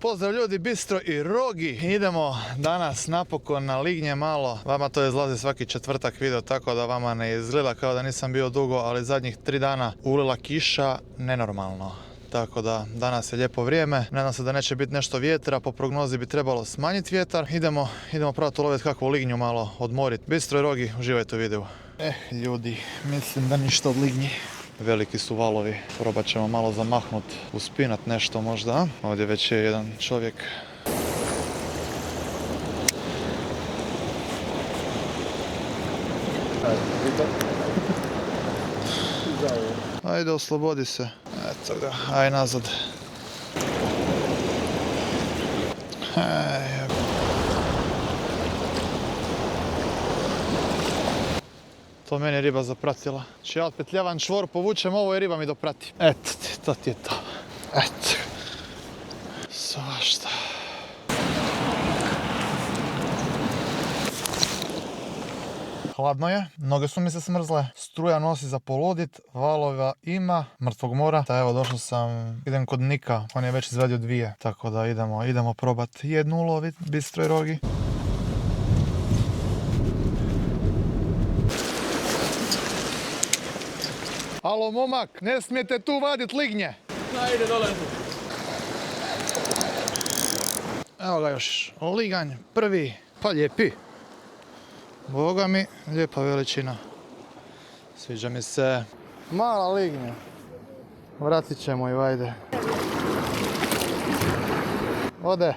Pozdrav ljudi, Bistro i Rogi. Idemo danas napokon na lignje malo. Vama to izlazi svaki četvrtak video, tako da vama ne izgleda kao da nisam bio dugo, ali zadnjih 3 dana ulila kiša nenormalno. Tako da danas je lijepo vrijeme, nadam se da neće biti nešto vjetra, po prognozi bi trebalo smanjiti vjetar. Idemo probati uloviti kakvu lignju, malo odmoriti. Bistro i Rogi, uživajte u videu. Ljudi, mislim da ništa od lignji. Veliki su valovi, probat ćemo malo zamahnut, uspinat nešto možda. Ovdje već je jedan čovjek. Ajde, oslobodi se. Eto ga, aj nazad. To meni je riba zapratila. Či ja otpetljavam čvor, povučem ovo i riba mi doprati. Eto ti, to ti je to. Eto. Svašta. Hladno je, noge su mi se smrzle, struja nosi za poludit, valova ima, mrtvog mora. Ta evo, došao sam, idem kod Nika, on je već izvadio 2, tako da idemo probat jednu ulovit, Bistro i Rogi. Alo momak, ne smijete tu vadit lignje. Ajde dole. Evo ga još, liganj, prvi, pa lijepi. Boga mi, lijepa veličina. Sviđa mi se. Mala lignja. Vratit ćemo ju, ajde. Ode.